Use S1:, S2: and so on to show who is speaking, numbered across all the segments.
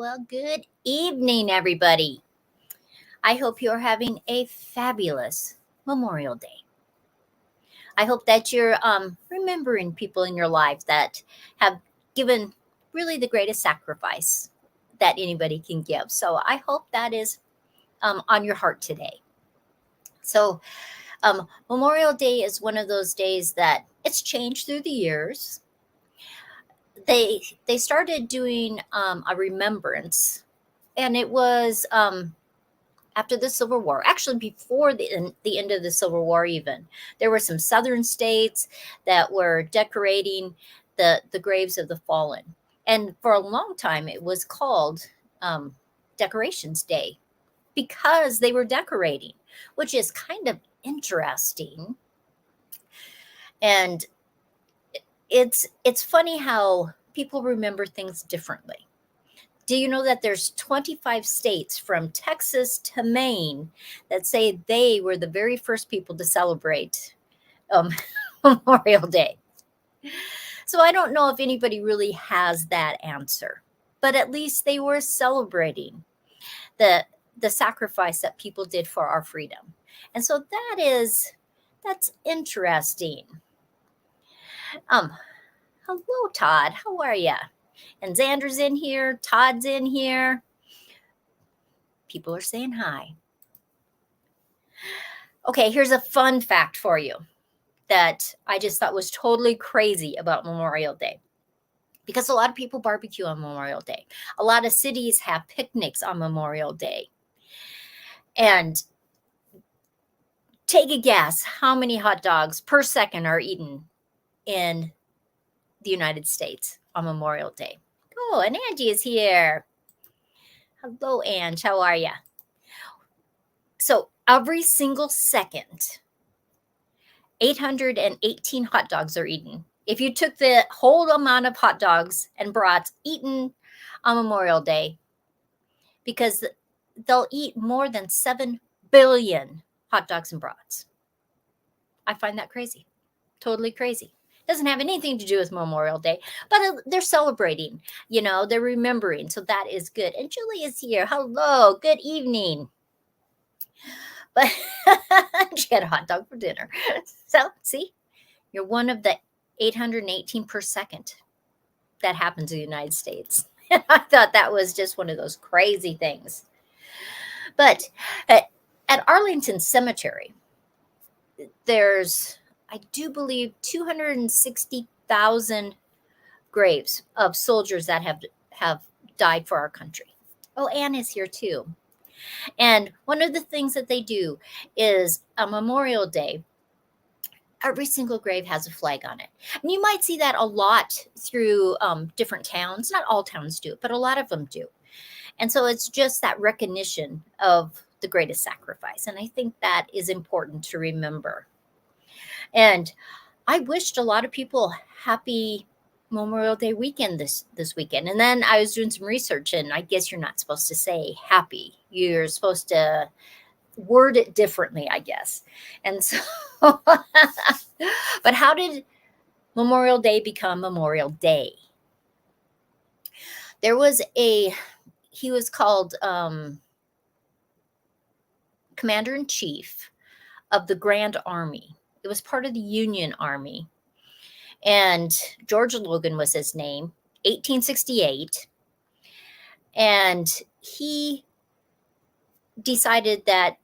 S1: Well, good evening, everybody. I hope you're having a fabulous Memorial Day. I hope that you're remembering people in your life that have given really the greatest sacrifice that anybody can give. So I hope that is on your heart today. So Memorial Day is one of those days that it's changed through the years. They started doing a remembrance, and it was after the Civil War, actually before the end of the Civil War even. There were some southern states that were decorating the graves of the fallen. And for a long time, it was called Decorations Day because they were decorating, which is kind of interesting. And it's funny how people remember things differently. Do you know that there's 25 states from Texas to Maine that say they were the very first people to celebrate Memorial Day? So I don't know if anybody really has that answer, but at least they were celebrating the sacrifice that people did for our freedom. And so that's interesting. Hello, Todd. How are you? And Xander's in here. Todd's in here. People are saying hi. Okay, here's a fun fact for you that I just thought was totally crazy about Memorial Day. Because a lot of people barbecue on Memorial Day. A lot of cities have picnics on Memorial Day. And take a guess how many hot dogs per second are eaten in the United States on Memorial Day. Oh, and Angie is here. Hello, Ange. How are you? So every single second, 818 hot dogs are eaten. If you took the whole amount of hot dogs and brats eaten on Memorial Day, because they'll eat more than 7 billion hot dogs and brats. I find that crazy. Totally crazy. Doesn't have anything to do with Memorial Day, but they're celebrating, they're remembering. So that is good. And Julie is here. Hello, good evening. But she had a hot dog for dinner. So see, you're one of the 818 per second that happens in the United States. And I thought that was just one of those crazy things. But at Arlington Cemetery, there's, I do believe, 260,000 graves of soldiers that have died for our country. Oh, Anne is here too. And one of the things that they do is on Memorial Day, every single grave has a flag on it. And you might see that a lot through different towns. Not all towns do it, but a lot of them do. And so it's just that recognition of the greatest sacrifice. And I think that is important to remember. And I wished a lot of people happy Memorial Day weekend this weekend. And then I was doing some research, and I guess you're not supposed to say happy. You're supposed to word it differently, I guess. And so, but how did Memorial Day become Memorial Day? There was he was called Commander-in-Chief of the Grand Army. It was part of the Union Army. And George Logan was his name, 1868. And he decided that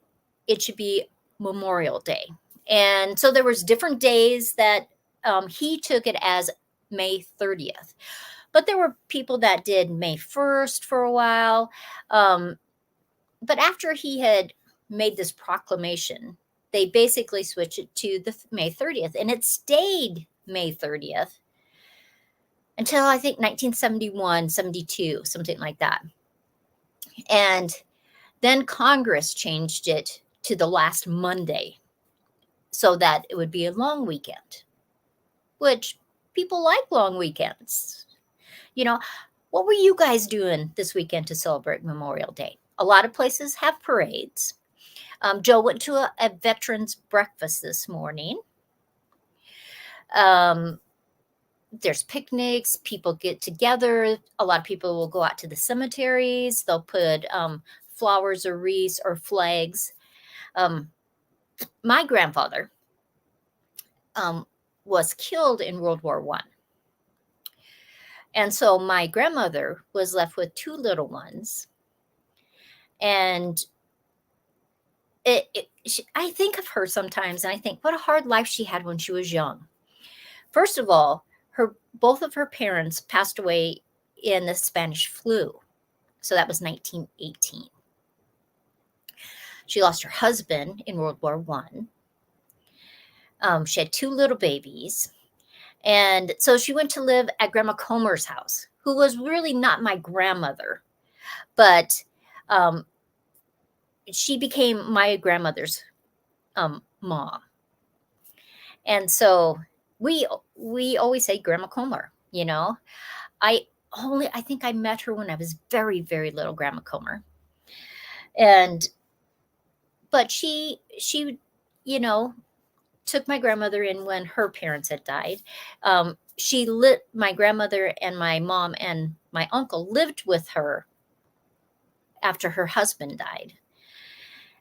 S1: it should be Memorial Day. And so there was different days that he took it as May 30th. But there were people that did May 1st for a while. But after he had made this proclamation, they basically switched it to the May 30th. And it stayed May 30th until I think 1971, 72, something like that. And then Congress changed it to the last Monday so that it would be a long weekend, which people like long weekends. What were you guys doing this weekend to celebrate Memorial Day? A lot of places have parades. Joe went to a veterans breakfast this morning. there's picnics, people get together. A lot of people will go out to the cemeteries. They'll put flowers or wreaths or flags. My grandfather was killed in World War I. And so my grandmother was left with two little ones. And I think of her sometimes, and I think what a hard life she had when she was young. First of all, both of her parents passed away in the Spanish flu. So that was 1918. She lost her husband in World War I. She had two little babies. And so she went to live at Grandma Comer's house, who was really not my grandmother, but she became my grandmother's mom. And so we always say Grandma Comer, you know. I think I met her when I was very, very little, Grandma Comer. But she, you know, took my grandmother in when her parents had died. My grandmother and my mom and my uncle lived with her after her husband died.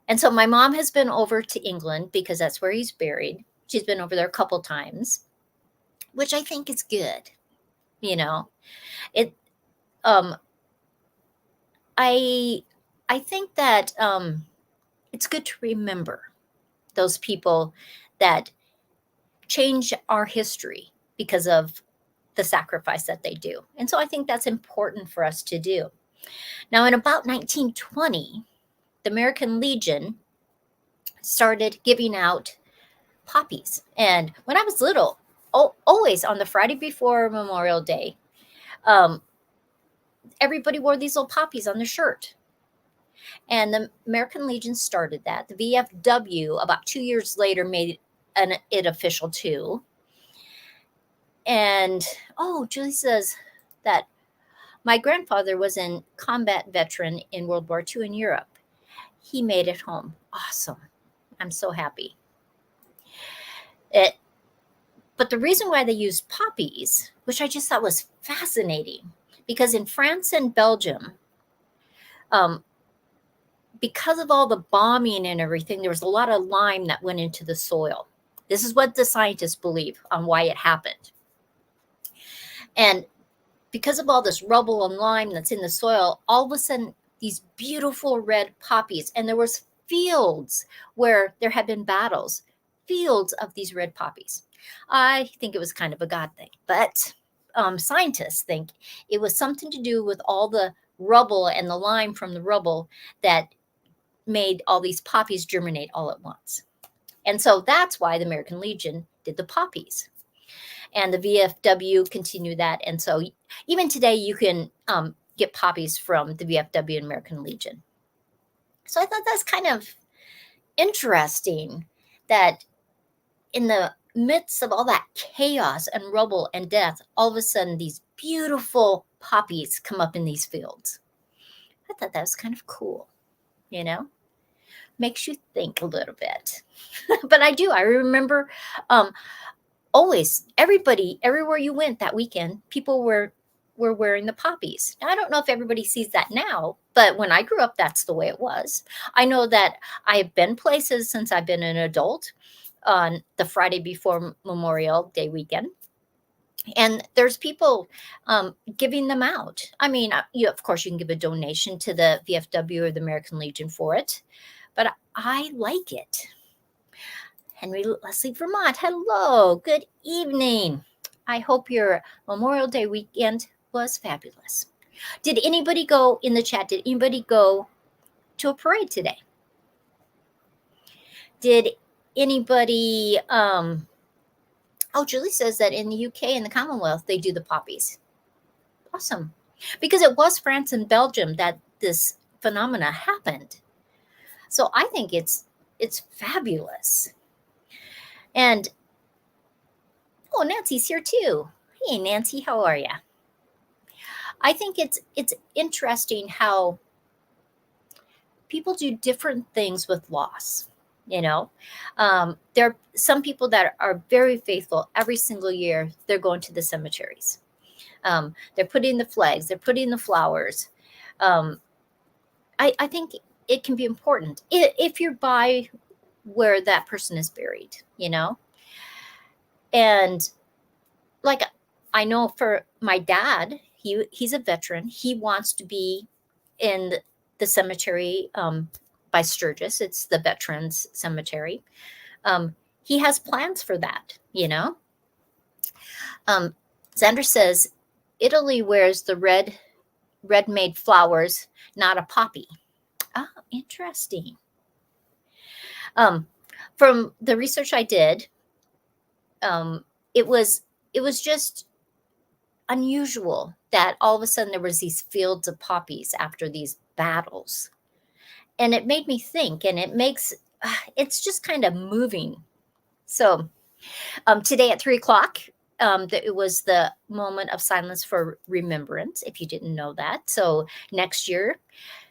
S1: And so my mom has been over to England because that's where he's buried. She's been over there a couple times, which I think is good. You know, I think that it's good to remember those people that change our history because of the sacrifice that they do. And so I think that's important for us to do. Now, in about 1920, the American Legion started giving out poppies. And when I was little, always on the Friday before Memorial Day, everybody wore these little poppies on their shirt. And the American Legion started that. The VFW, about 2 years later, made it official too. And, Julie says that my grandfather was a combat veteran in World War II in Europe. He made it home. Awesome. I'm so happy. But the reason why they used poppies, which I just thought was fascinating, because in France and Belgium, because of all the bombing and everything, there was a lot of lime that went into the soil. This is what the scientists believe on why it happened. And because of all this rubble and lime that's in the soil, all of a sudden, these beautiful red poppies, and there was fields where there had been battles, fields of these red poppies. I think it was kind of a God thing, but scientists think it was something to do with all the rubble and the lime from the rubble that made all these poppies germinate all at once. And so that's why the American Legion did the poppies. And the VFW continued that. And so even today, you can get poppies from the VFW and American Legion. So I thought that's kind of interesting that in the midst of all that chaos and rubble and death, all of a sudden these beautiful poppies come up in these fields. I thought that was kind of cool, you know? Makes you think a little bit. But I remember always, everybody, everywhere you went that weekend, people were wearing the poppies. Now, I don't know if everybody sees that now, but when I grew up, that's the way it was. I know that I have been places since I've been an adult on the Friday before Memorial Day weekend. And there's people giving them out. I mean, of course, you can give a donation to the VFW or the American Legion for it, but I like it. Henry Leslie, Vermont, hello, good evening. I hope your Memorial Day weekend was fabulous. Did anybody go in the chat? Did anybody go to a parade today? Did anybody, Julie says that in the UK and the Commonwealth, they do the poppies. Awesome. Because it was France and Belgium that this phenomena happened. So I think it's fabulous. And, Nancy's here too. Hey, Nancy, how are you? I think it's interesting how people do different things with loss. you know. There are some people that are very faithful. Every single year, they're going to the cemeteries. They're putting the flags, they're putting the flowers. Um, I think it can be important if you're by where that person is buried, you know. And like, I know for my dad, he's a veteran. He wants to be in the cemetery by Sturgis. It's the Veterans Cemetery. He has plans for that, you know. Xander says Italy wears the red made flowers, not a poppy. Oh, interesting. From the research I did, it was just unusual that all of a sudden there was these fields of poppies after these battles, and it made me think, and it's just kind of moving. So today at 3:00, it was the moment of silence for remembrance, if you didn't know that. So next year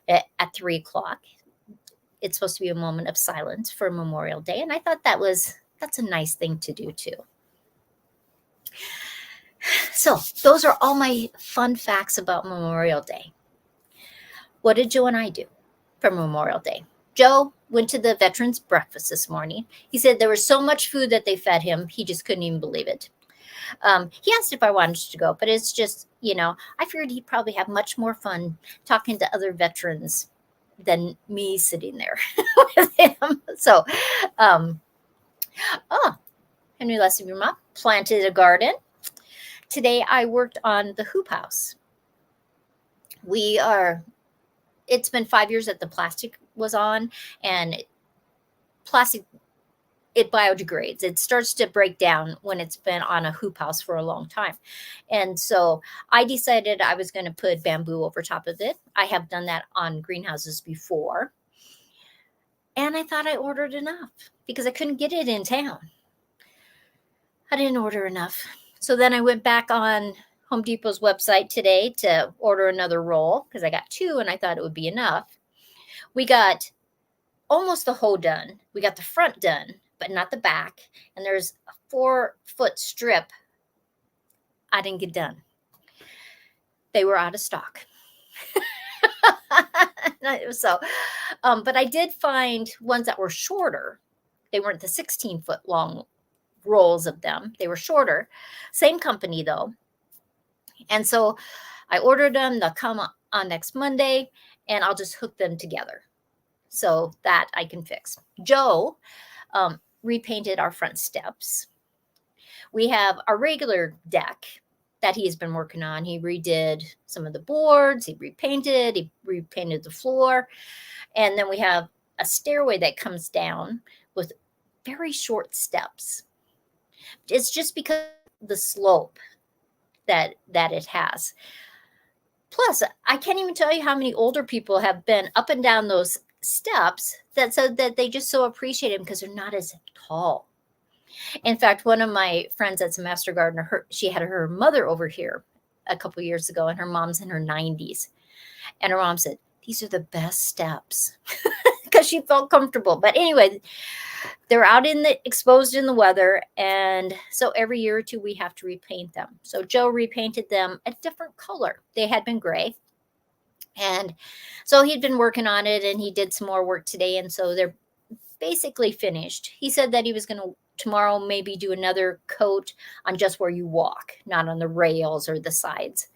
S1: at 3:00, it's supposed to be a moment of silence for Memorial Day. And I thought that's a nice thing to do too. So those are all my fun facts about Memorial Day. What did Joe and I do for Memorial Day? Joe went to the veterans breakfast this morning. He said there was so much food that they fed him, he just couldn't even believe it. He asked if I wanted to go, but it's just, I figured he'd probably have much more fun talking to other veterans than me sitting there with him. So, Henry Leslie Vermont planted a garden. Today I worked on the hoop house. It's been 5 years that the plastic was on, and plastic, it biodegrades. It starts to break down when it's been on a hoop house for a long time. And so I decided I was going to put bamboo over top of it. I have done that on greenhouses before. And I thought I ordered enough because I couldn't get it in town. I didn't order enough. So then I went back on Home Depot's website today to order another roll because I got 2 and I thought it would be enough. We got almost the hoe done. We got the front done, but not the back. And there's a 4-foot strip I didn't get done. They were out of stock. So, but I did find ones that were shorter. They weren't the 16-foot long rolls of them. They were shorter. Same company though. And so I ordered them. They'll come on next Monday, and I'll just hook them together so that I can fix. Joe repainted our front steps. We have our regular deck that he has been working on. He redid some of the boards. He repainted the floor. And then we have a stairway that comes down with very short steps. It's just because of the slope that it has. Plus, I can't even tell you how many older people have been up and down those steps that said that they just so appreciate them because they're not as tall. In fact, one of my friends that's a master gardener, she had her mother over here a couple years ago, and her mom's in her 90s. And her mom said, these are the best steps because she felt comfortable. But anyway, they're out exposed in the weather. And so every year or two, we have to repaint them. So Joe repainted them a different color. They had been gray. And so he'd been working on it, and he did some more work today. And so they're basically finished. He said that he was going to tomorrow maybe do another coat on just where you walk, not on the rails or the sides.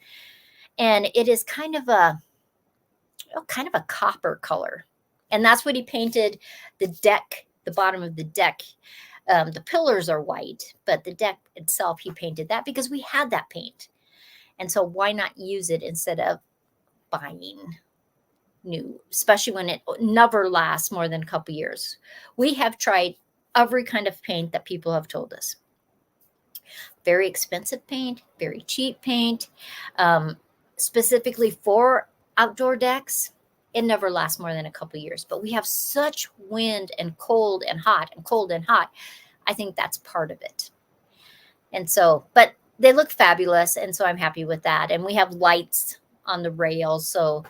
S1: And it is kind of a copper color. And that's what he painted the deck, the bottom of the deck. The pillars are white, but the deck itself, he painted that because we had that paint. And so why not use it instead of buying new, especially when it never lasts more than a couple years. We have tried every kind of paint that people have told us. Very expensive paint, very cheap paint, specifically for outdoor decks. It never lasts more than a couple years, but we have such wind and cold and hot and cold and hot. I think that's part of it. And so, but they look fabulous. And so I'm happy with that. And we have lights on the rails so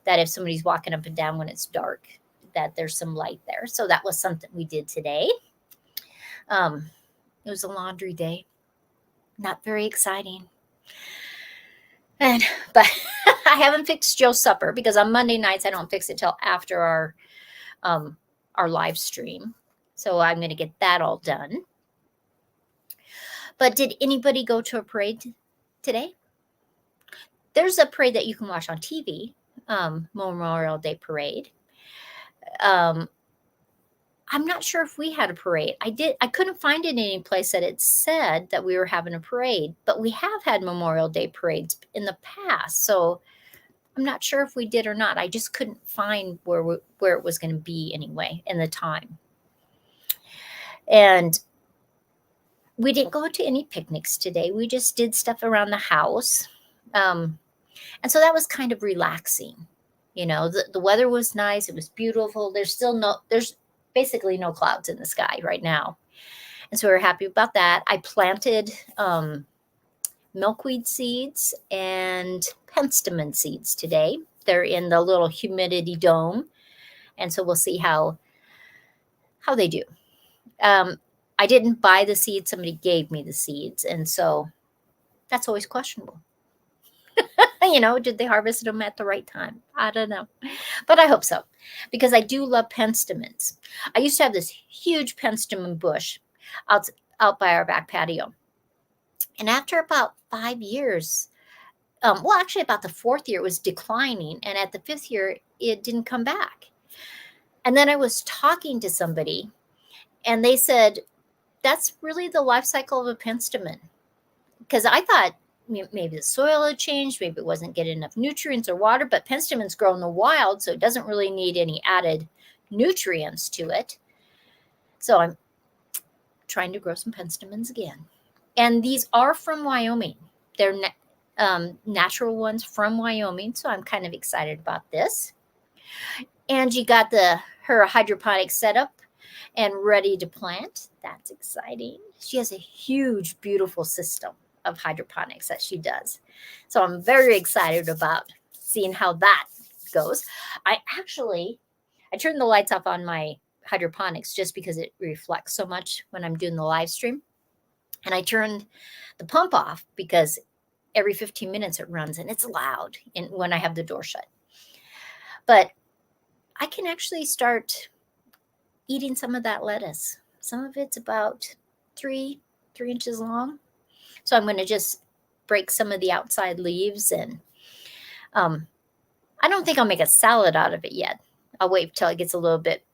S1: that if somebody's walking up and down when it's dark, that there's some light there. So that was something we did today. It was a laundry day. Not very exciting. But I haven't fixed Joe's supper because on Monday nights I don't fix it till after our live stream. So I'm going to get that all done. But did anybody go to a parade today? There's a parade that you can watch on TV, Memorial Day Parade. I'm not sure if we had a parade. I couldn't find it in any place that it said that we were having a parade, but we have had Memorial Day parades in the past. So I'm not sure if we did or not. I just couldn't find where it was going to be anyway in the time. And we didn't go to any picnics today. We just did stuff around the house. And so that was kind of relaxing. You know, the weather was nice. It was beautiful. There's basically no clouds in the sky right now. And so we're happy about that. I planted milkweed seeds and penstemon seeds today. They're in the little humidity dome. And so we'll see how they do. I didn't buy the seeds. Somebody gave me the seeds. And so that's always questionable. You know, did they harvest them at the right time? I don't know. But I hope so, because I do love penstemons. I used to have this huge penstemon bush out by our back patio. And after about 5 years, actually about the 4th year, it was declining. And at the 5th year, it didn't come back. And then I was talking to somebody, and they said, that's really the life cycle of a penstemon. Because I thought maybe the soil had changed, maybe it wasn't getting enough nutrients or water, but penstemons grow in the wild, so it doesn't really need any added nutrients to it. So I'm trying to grow some penstemons again. And these are from Wyoming. They're natural ones from Wyoming, so I'm kind of excited about this. Angie got her hydroponic set up and ready to plant. That's exciting. She has a huge, beautiful system of hydroponics that she does. So I'm very excited about seeing how that goes. I turned the lights off on my hydroponics just because it reflects so much when I'm doing the live stream. And I turned the pump off because every 15 minutes it runs and it's loud when I have the door shut. But I can actually start eating some of that lettuce. Some of it's about 3 inches long. So I'm going to just break some of the outside leaves, and I don't think I'll make a salad out of it yet. I'll wait till it gets a little bit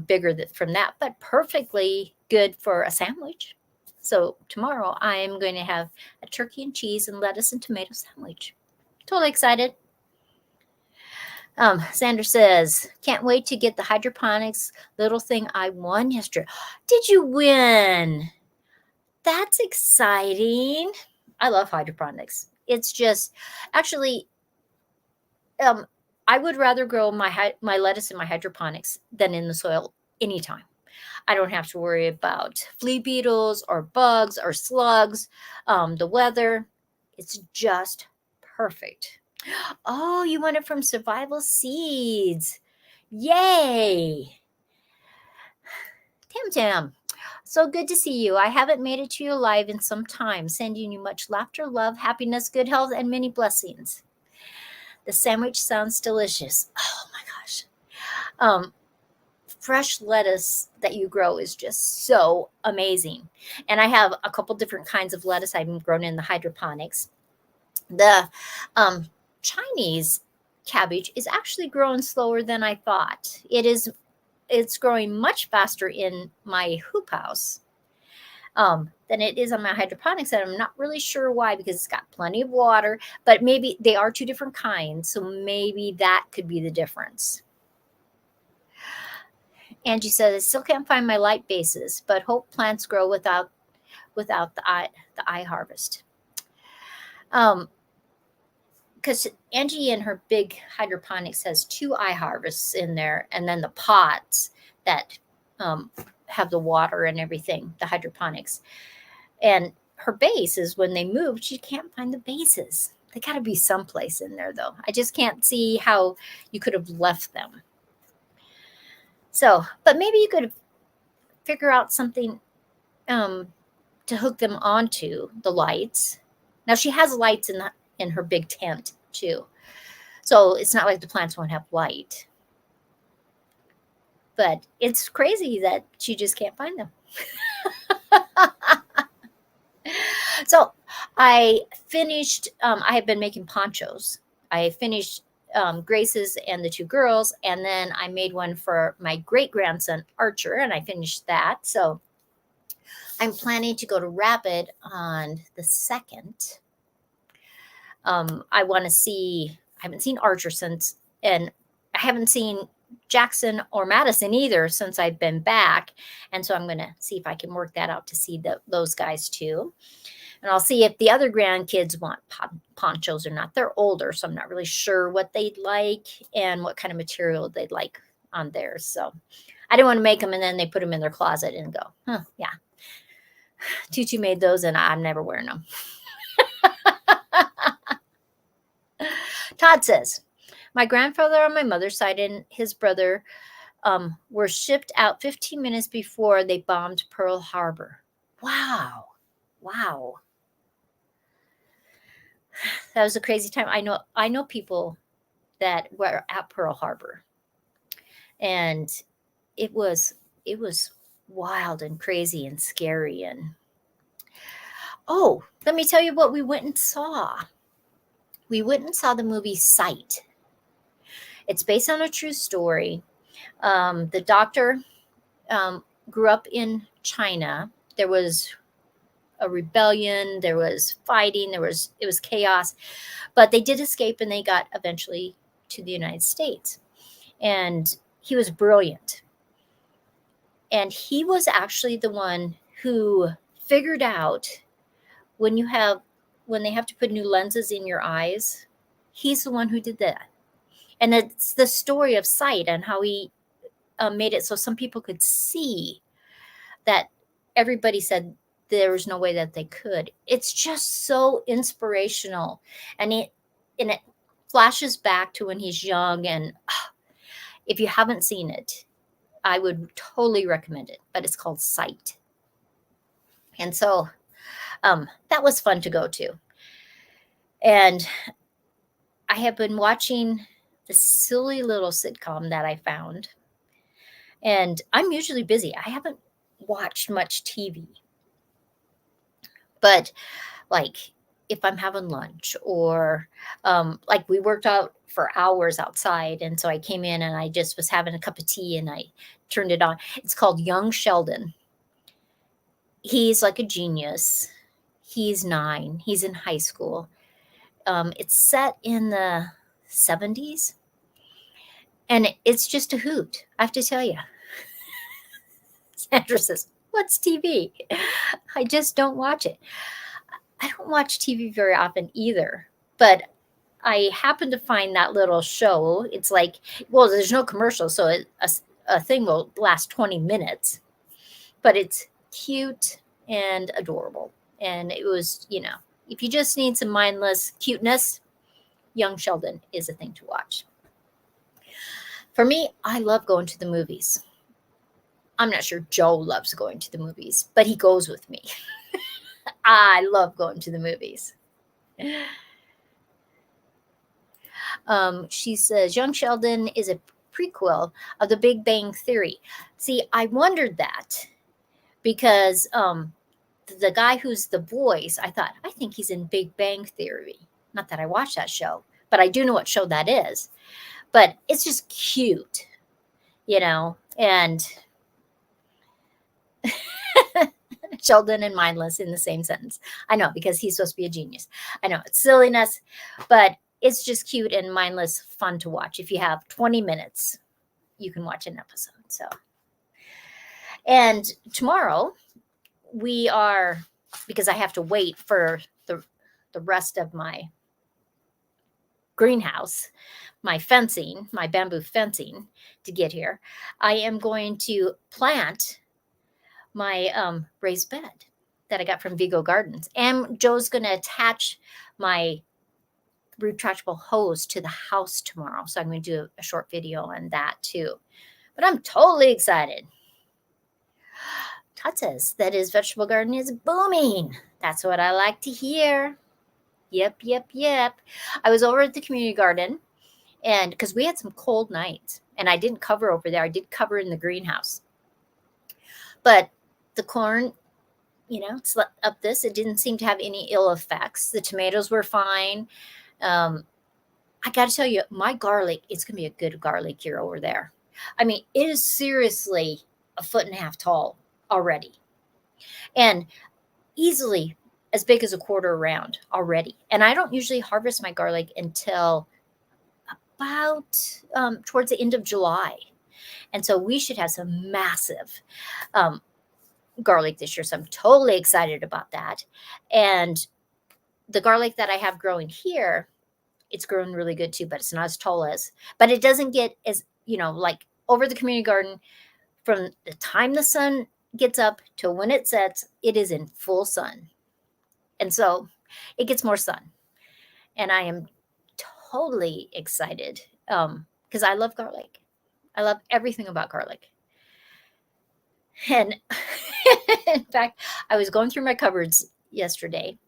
S1: bigger from that, but perfectly good for a sandwich. So tomorrow I am going to have a turkey and cheese and lettuce and tomato sandwich. Totally excited. Sandra says, can't wait to get the hydroponics little thing I won yesterday. Did you win? That's exciting. I love hydroponics. It's just, actually, I would rather grow my lettuce in my hydroponics than in the soil anytime. I don't have to worry about flea beetles or bugs or slugs, the weather. It's just perfect. Oh, you want it from Survival Seeds. Yay. Tim. So good to see you. I haven't made it to you live in some time. Sending you much laughter, love, happiness, good health, and many blessings. The sandwich sounds delicious. Oh my gosh. Fresh lettuce that you grow is just so amazing. And I have a couple different kinds of lettuce I've grown in the hydroponics. The Chinese cabbage is actually growing slower than I thought. It's growing much faster in my hoop house than it is on my hydroponics. And I'm not really sure why, because it's got plenty of water, but maybe they are 2 different kinds. So maybe that could be the difference. Angie says, I still can't find my light bases, but hope plants grow without the eye harvest. Because Angie in her big hydroponics has 2 eye harvests in there, and then the pots that have the water and everything, the hydroponics. And her base is, when they moved, she can't find the bases. They got to be someplace in there, though. I just can't see how you could have left them. So, but maybe you could figure out something to hook them onto the lights. Now she has lights in her big tent too, so it's not like the plants won't have light. But it's crazy that she just can't find them. So I finished. I have been making ponchos. I finished Grace's and the two girls, and then I made one for my great grandson Archer, and I finished that. So I'm planning to go to Rapid on the 2nd. I want to see. I haven't seen Archer since, and I haven't seen Jackson or Madison either since I've been back, and so I'm going to see if I can work that out to see those guys too. And I'll see if the other grandkids want ponchos or not. They're older, so I'm not really sure what they'd like and what kind of material they'd like on theirs. So I didn't want to make them and then they put them in their closet and go, yeah. Tutu made those and I'm never wearing them. Todd says, my grandfather on my mother's side and his brother were shipped out 15 minutes before they bombed Pearl Harbor. Wow. That was a crazy time. I know people that were at Pearl Harbor, and it was wild and crazy and scary. And oh, let me tell you what we went and saw. We went and saw the movie Sight. It's based on a true story. The doctor grew up in China. There was a rebellion, there was fighting, it was chaos, but they did escape and they got eventually to the United States. And he was brilliant. And he was actually the one who figured out when they have to put new lenses in your eyes, he's the one who did that. And it's the story of sight and how he made it so some people could see that everybody said there was no way that they could. It's just so inspirational. And it flashes back to when he's young. And if you haven't seen it, I would totally recommend it. But it's called Sight. And so that was fun to go to. And I have been watching this silly little sitcom that I found. And I'm usually busy. I haven't watched much TV. But like if I'm having lunch or like we worked out for hours outside. And so I came in and I just was having a cup of tea and I turned it on. It's called Young Sheldon. He's like a genius. He's 9. He's in high school. It's set in the 70s. And it's just a hoot, I have to tell you. Sandra says, what's TV? I just don't watch it. I don't watch TV very often either, but I happen to find that little show. It's like, well, there's no commercial, so a thing will last 20 minutes, but it's cute and adorable. And it was, if you just need some mindless cuteness, Young Sheldon is a thing to watch. For me, I love going to the movies. I'm not sure Joe loves going to the movies, but he goes with me. I love going to the movies. She says, Young Sheldon is a prequel of The Big Bang Theory. See, I wondered that because the guy who's the voice, I think he's in Big Bang Theory. Not that I watch that show, but I do know what show that is. But it's just cute, and Sheldon and mindless in the same sentence. I know, because he's supposed to be a genius. I know it's silliness, but it's just cute and mindless, fun to watch. If you have 20 minutes, you can watch an episode. So, and tomorrow because I have to wait for the rest of my greenhouse, my fencing, my bamboo fencing to get here, I am going to plant my raised bed that I got from Vigo Gardens. And Joe's going to attach my retractable hose to the house tomorrow. So I'm going to do a short video on that too. But I'm totally excited. Todd says that his vegetable garden is booming. That's what I like to hear. Yep. I was over at the community garden, and because we had some cold nights, and I didn't cover over there. I did cover in the greenhouse. But the corn, slept up this. It didn't seem to have any ill effects. The tomatoes were fine. I got to tell you, my garlic, it's going to be a good garlic year over there. I mean, it is seriously 1.5 feet tall already, and easily as big as a quarter around already. And I don't usually harvest my garlic until about towards the end of July. And so we should have some massive garlic this year. So I'm totally excited about that. And the garlic that I have growing here, it's growing really good too, but it's not as tall as, but it doesn't get as, like over the community garden, from the time the sun gets up to when it sets, it is in full sun. And so it gets more sun. And I am totally excited because I love garlic. I love everything about garlic. And in fact, I was going through my cupboards yesterday,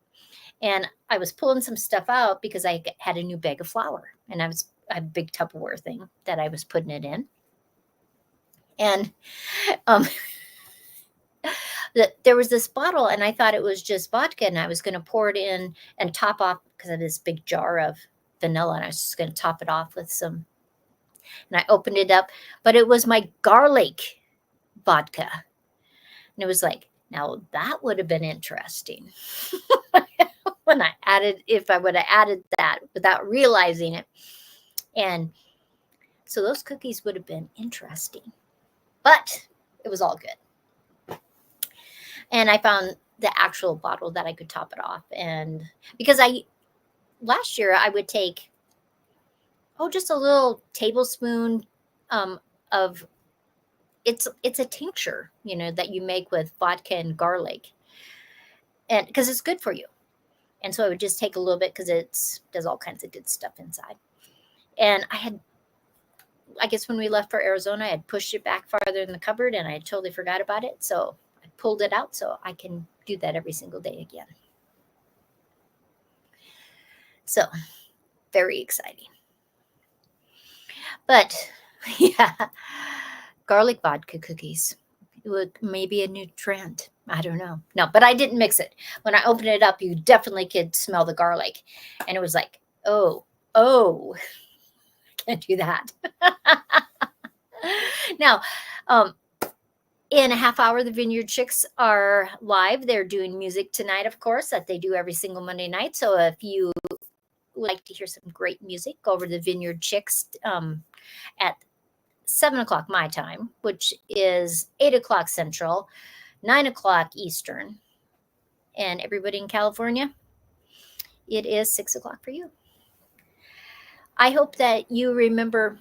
S1: and I was pulling some stuff out because I had a new bag of flour, and I had a big Tupperware thing that I was putting it in. And there was this bottle, and I thought it was just vodka, and I was going to pour it in and top off because I had this big jar of vanilla, and I was just going to top it off with some. And I opened it up, but it was my garlic vodka. And it was like, now that would have been interesting if I would have added that without realizing it. And so those cookies would have been interesting, but it was all good. And I found the actual bottle that I could top it off. And because last year I would take, just a little tablespoon of, it's a tincture, that you make with vodka and garlic, and because it's good for you. And so I would just take a little bit because it does all kinds of good stuff inside. And I guess when we left for Arizona, I had pushed it back farther in the cupboard, and I totally forgot about it. So I pulled it out so I can do that every single day again. So very exciting. But yeah, garlic vodka cookies. It would maybe a new trend. I don't know. No, but I didn't mix it. When I opened it up, you definitely could smell the garlic. And it was like, oh, I can't do that. Now, in a half hour, the Vineyard Chicks are live. They're doing music tonight, of course, that they do every single Monday night. So if you would like to hear some great music, go over to the Vineyard Chicks at 7 o'clock my time, which is 8 o'clock Central, 9 o'clock Eastern. And everybody in California, it is 6 o'clock for you. I hope that you remember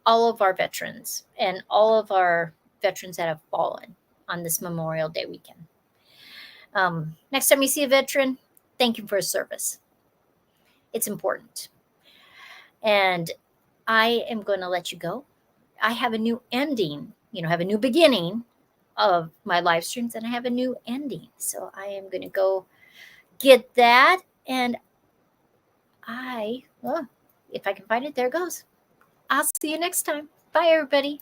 S1: all of our veterans and all of our veterans that have fallen on this Memorial Day weekend. Next time you see a veteran, thank him for his service. It's important. And I am going to let you go. I have a new ending, have a new beginning of my live streams, and I have a new ending. So I am going to go get that. And if I can find it, there it goes. I'll see you next time. Bye, everybody.